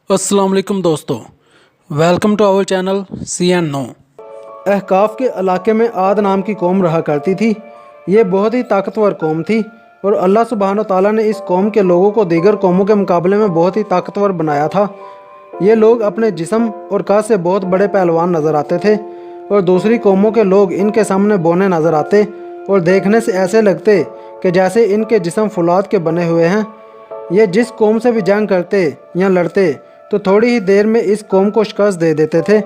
अस्सलाम वालेकुम दोस्तों, welcome to our channel CN9। Ahkaf के इलाके में आद नाम की कौम रहा करती थी। ये बहुत ही ताकतवर कौम थी और अल्लाह सुब्हानो ताला ने इस कौम के लोगों को दीगर कौमों के मुकाबले में बहुत ही ताकतवर बनाया था। ये लोग अपने जिस्म और कद से बहुत बड़े पहलवान नज़र आते थे और दूसरी कौमों के लोग इनके सामने बौने नज़र आते और देखने से ऐसे लगते कि जैसे इनके जिस्म फौलाद के बने हुए हैं। ये जिस कौम से भी जंग करते या लड़ते तो थोड़ी ही देर में इस कौम को शिकस्त दे देते थे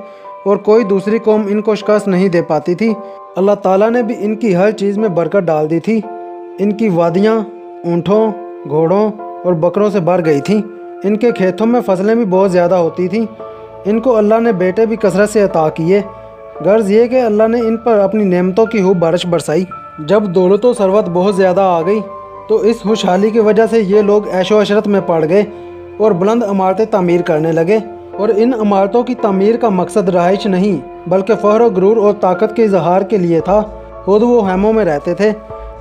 और कोई दूसरी कौम इनको शिकस्त नहीं दे पाती थी। अल्लाह ताला ने भी इनकी हर चीज़ में बरकत डाल दी थी। इनकी वादियाँ ऊँटों, घोड़ों और बकरों से भर गई थीं। इनके खेतों में फसलें भी बहुत ज़्यादा होती थीं। इनको अल्लाह ने बेटे भी कसरत से अता किए। गर्ज ये कि अल्लाह ने इन पर अपनी नेमतों की खूब बारिश बरसाई। जब दौलत व सरवत बहुत ज़्यादा आ गई तो इस खुशहाली की वजह से ये लोग ऐशो अशरत में पड़ गए और बुलंद इमारतें तामीर करने लगे। और इन इमारतों की तामीर का मकसद रहाइश नहीं बल्कि फ़ख्र गुरूर और ताकत के इजहार के लिए था। खुद वो हैमों में रहते थे।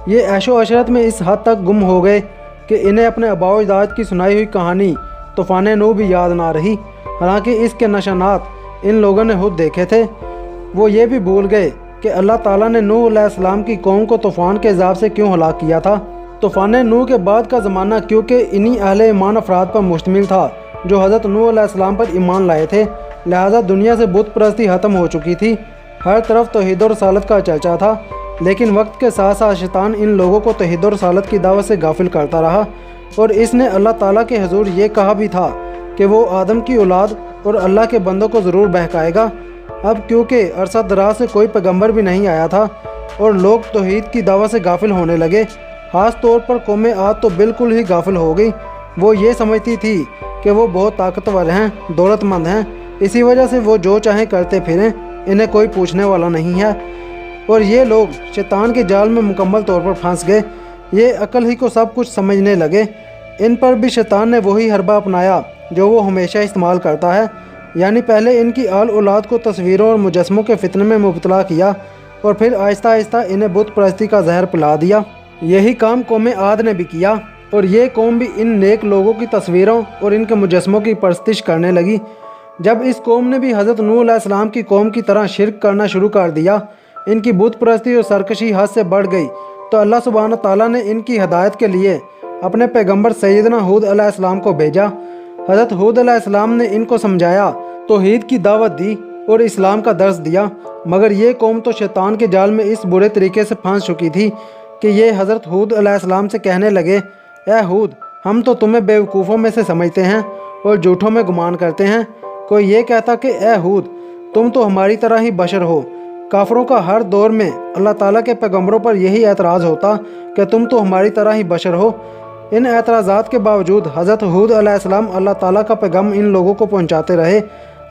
ये ऐशो अशरत में इस हद तक गुम हो गए कि इन्हें अपने आबाओ अजदाद की सुनाई हुई कहानी तूफ़ान नूह भी याद ना रही, हालांकि इसके निशानात इन लोगों ने खुद देखे थे। वो ये भी भूल गए कि अल्लाह ताला ने नूह अलैहिस्सलाम की कौम को तूफ़ान के अज़ाब से क्यों हलाक किया था। तूफ़ान नूह के बाद का ज़माना क्योंकि इन्हीं अहले ईमान अफराद पर मुश्तमिल था जो हज़रत नूह अलैहिस्सलाम पर ईमान लाए थे, लिहाजा दुनिया से बुत परस्ती ख़त्म हो चुकी थी। हर तरफ तौहीद और रसालत का चर्चा था, लेकिन वक्त के साथ साथ शैतान इन लोगों को तौहीद और रसालत की दावत से गाफिल करता रहा और इसने अल्लाह ताला के हुज़ूर ये कहा भी था कि वो आदम की औलाद और अल्लाह के बंदों को ज़रूर बहकाएगा। अब क्योंकि अरसा दराज से कोई पैगम्बर भी नहीं आया था और लोग तौहीद की दावत से गाफिल होने लगे, ख़ास तौर पर कौम आद तो बिल्कुल ही गाफिल हो गई। वो ये समझती थी कि वो बहुत ताकतवर हैं, दौलतमंद हैं, इसी वजह से वो जो चाहें करते फिरें, इन्हें कोई पूछने वाला नहीं है। और ये लोग शैतान के जाल में मुकम्मल तौर पर फंस गए। ये अक्ल ही को सब कुछ समझने लगे। इन पर भी शैतान ने वही हरबा अपनाया जो वो हमेशा इस्तेमाल करता है, यानी पहले इनकी आल औलाद को तस्वीरों और मुजस्मों के फितने में मुब्तला किया और फिर आहिस्ता आहिस्ता इन्हें बुत परस्ती का जहर पिला दिया। यही काम कौम आद ने भी किया और ये कौम भी इन नेक लोगों की तस्वीरों और इनके मुजस्मों की परस्तिश करने लगी। जब इस कौम ने भी हज़रत नूह अलैहिस्सलाम की कौम की तरह शिरक करना शुरू कर दिया, इनकी बुत परस्ती और सरकशी हद से बढ़ गई, तो अल्लाह सुब्हानो ताला ने इनकी हदायत के लिए अपने पैगम्बर सैयदना हूद अलैहिस्सलाम को भेजा। हज़रत हूद अलैहिस्सलाम ने इनको समझाया, तौहीद की दावत दी और इस्लाम का दर्स दिया, मगर ये कौम तो शैतान के जाल में इस बुरे तरीके से फंस चुकी थी कि ये हज़रत हूद अलैहिस्सलाम से कहने लगे, ए हूद, हम तो तुम्हें बेवकूफ़ों में से समझते हैं और झूठों में गुमान करते हैं। कोई ये कहता कि ए हूद, तुम तो हमारी तरह ही बशर हो। काफरों का हर दौर में अल्लाह ताला के पैगम्बरों पर यही एतराज़ होता कि तुम तो हमारी तरह ही बशर हो। इन एतराज़ात के बावजूद हज़रत हूद अलैहिस्सलाम अल्लाह ताला का पैगाम इन लोगों को पहुँचाते रहे।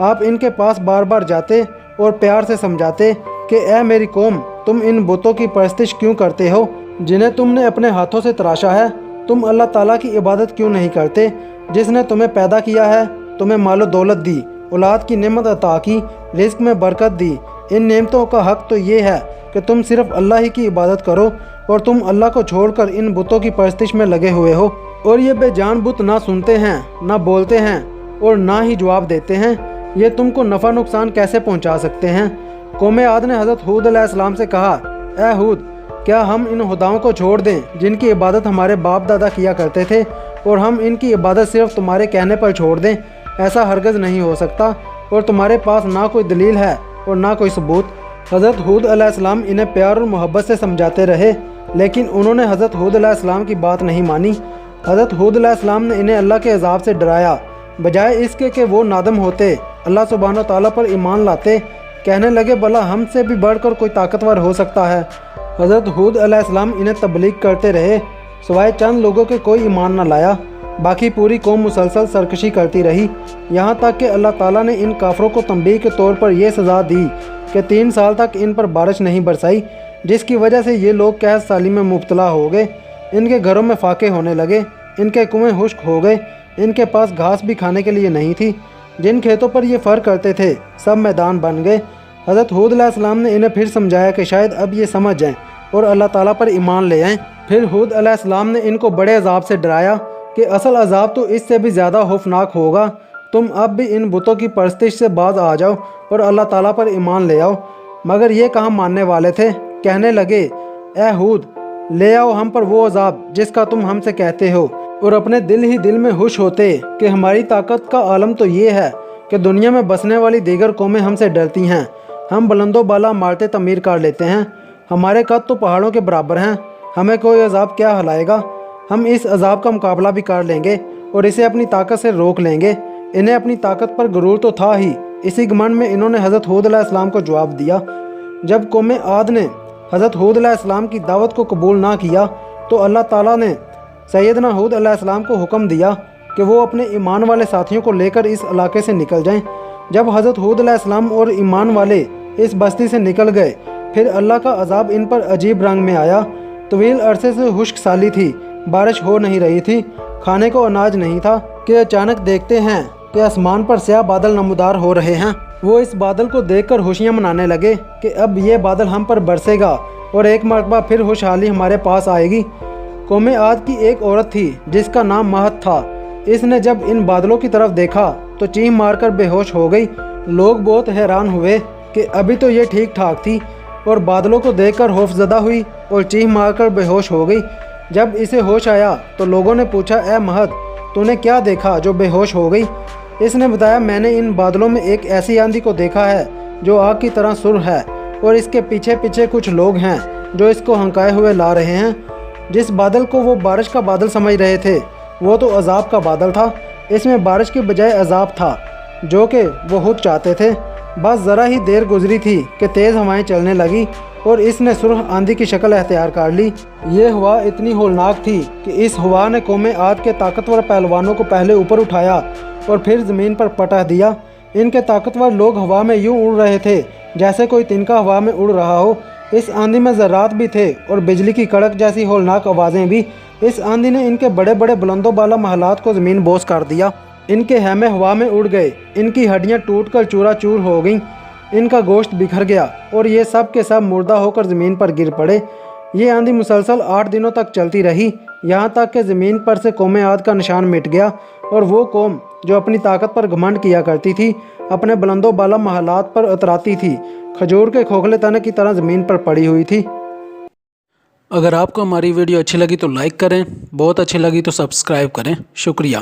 आप इनके पास बार बार जाते और प्यार से समझाते कि ए मेरी कौम, तुम इन बुतों की परस्तिश क्यों करते हो जिन्हें तुमने अपने हाथों से तराशा है। तुम अल्लाह ताला की इबादत क्यों नहीं करते जिसने तुम्हें पैदा किया है, तुम्हें मालो दौलत दी, औलाद की नेमत अता की, रिज़्क़ में बरकत दी। इन नेमतों का हक़ तो ये है कि तुम सिर्फ़ अल्लाह ही की इबादत करो और तुम अल्लाह को छोड़कर इन बुतों की परस्तिश में लगे हुए हो। और ये बेजान बुत ना सुनते हैं, ना बोलते हैं और ना ही जवाब देते हैं। ये तुमको नफ़ा नुकसान कैसे पहुँचा सकते हैं। कौम आद ने हज़रत हूद अलैहिस्सलाम से कहा, ए हूद, क्या हम इन खुदाओं को छोड़ दें जिनकी इबादत हमारे बाप दादा किया करते थे और हम इनकी इबादत सिर्फ तुम्हारे कहने पर छोड़ दें? ऐसा हरगज़ नहीं हो सकता और तुम्हारे पास ना कोई दलील है और ना कोई सबूत। हज़रत हूद अलैहिस्सलाम इन्हें प्यार और मोहब्बत से समझाते रहे, लेकिन उन्होंने हज़रत हूद अलैहिस्सलाम की बात नहीं मानी। हज़रत हूद अलैहिस्सलाम ने इन्हें अल्लाह के अज़ाब से डराया, बजाय इसके कि वो नादम होते, अल्लाह सुब्हानो ताला पर ईमान लाते। कहने लगे, भला हमसे भी बढ़कर कोई ताकतवर हो सकता है। हज़रत हूद अलैहिस्सलाम इन्हें तबलीग करते रहे, सिवाय चंद लोगों के कोई ईमान न लाया। बाकी पूरी कौम मुसलसल सरकशी करती रही, यहाँ तक कि अल्लाह ताला ने इन काफरों को तंबीह के तौर पर यह सज़ा दी कि 3 साल तक इन पर बारिश नहीं बरसाई, जिसकी वजह से ये लोग कहत साली में मुब्तला हो गए। इनके घरों में फाके होने लगे, इनके कुएँ खुश्क हो गए, इनके पास घास भी खाने के लिए नहीं थी। जिन खेतों पर ये फ़र करते थे सब मैदान बन गए। हज़रत हूद अलैहिस्सलाम ने इन्हें फिर समझाया कि शायद अब ये समझ जाएं और अल्लाह ताला पर ईमान ले आएं। फिर हूद अलैहिस्सलाम ने इनको बड़े अजाब से डराया कि असल अजाब तो इससे भी ज़्यादा खौफनाक होगा तुम अब भी इन बुतों की परस्तिश से बाज आ जाओ और अल्लाह ताला पर ईमान ले आओ। मगर ये कहाँ मानने वाले थे। कहने लगे, ए हूद, ले आओ हम पर वो अजाब जिसका तुम हमसे कहते हो। और अपने दिल ही दिल में खुश होते कि हमारी ताकत का आलम तो ये है कि दुनिया में बसने वाली दीगर कौमें हमसे डरती हैं। हम बुलंदो बाला मारते तमीर कर लेते हैं। हमारे कद तो पहाड़ों के बराबर हैं। हमें कोई अजाब क्या हिलाएगा। हम इस अजाब का मुकाबला भी कर लेंगे और इसे अपनी ताकत से रोक लेंगे। इन्हें अपनी ताकत पर गुरूर तो था ही। इसी घमंड में इन्होंने हज़रत हूद अलैहिस्सलाम को जवाब दिया। जब कौम आद ने हज़रत हूद अलैहिस्सलाम की दावत को कबूल ना किया तो अल्लाह ताला ने सैयदना हूद अलैहिस्सलाम को हुक्म दिया कि वो अपने ईमान वाले साथियों को लेकर इस इलाके से निकल जाएं। जब हज़रत हूद अलैहिस्सलाम और ईमान वाले इस बस्ती से निकल गए, फिर अल्लाह का अजाब इन पर अजीब रंग में आया। तवील अरसे से खुश्क साली थी, बारिश हो नहीं रही थी, खाने को अनाज नहीं था कि अचानक देखते हैं कि आसमान पर स्याह बादल नमूदार हो रहे हैं। वो इस बादल को देखकर खुशियाँ मनाने लगे कि अब ये बादल हम पर बरसेगा और एक मरतबा फिर खुशहाली हमारे पास आएगी। कौम आद की एक औरत थी जिसका नाम महत था। इसने जब इन बादलों की तरफ देखा तो चीख मारकर बेहोश हो गई। लोग बहुत हैरान हुए कि अभी तो ये ठीक ठाक थी और बादलों को देखकर खौफजदा हुई और चीख मारकर बेहोश हो गई। जब इसे होश आया तो लोगों ने पूछा, ए महत, तूने क्या देखा जो बेहोश हो गई। इसने बताया, मैंने इन बादलों में एक ऐसी आंधी को देखा है जो आग की तरह सुर्ख है और इसके पीछे पीछे कुछ लोग हैं जो इसको हंकाए हुए ला रहे हैं। जिस बादल को वो बारिश का बादल समझ रहे थे वो तो अजाब का बादल था। इसमें बारिश की बजाय अजाब था जो कि वो खुद चाहते थे। बस ज़रा ही देर गुजरी थी कि तेज़ हवाएं चलने लगी और इसने सुर्ख आंधी की शक्ल अख्तियार कर ली। ये हवा इतनी होलनाक थी कि इस हवा ने कौम आद के ताकतवर पहलवानों को पहले ऊपर उठाया और फिर ज़मीन पर पटक दिया। इनके ताकतवर लोग हवा में यूं उड़ रहे थे जैसे कोई तिनका हवा में उड़ रहा हो। इस आंधी में ज़र्रात भी थे और बिजली की कड़क जैसी होलनाक आवाज़ें भी। इस आंधी ने इनके बड़े बड़े बुलंदो बाला महलात को ज़मीन बोस कर दिया। इनके हैमे हवा में उड़ गए, इनकी हड्डियाँ टूट कर चूरा चूर हो गईं, इनका गोश्त बिखर गया और ये सब के सब मुर्दा होकर ज़मीन पर गिर पड़े। ये आंधी मुसलसल 8 दिनों तक चलती रही, यहाँ तक कि ज़मीन पर से कौम आद का निशान मिट गया और वो कौम जो अपनी ताकत पर घमंड किया करती थी अपने बुलंदो बाला महलात पर उतराती थी, खजूर के खोखले तने की तरह ज़मीन पर पड़ी हुई थी। अगर आपको हमारी वीडियो अच्छी लगी तो लाइक करें, बहुत अच्छी लगी तो सब्सक्राइब करें। शुक्रिया।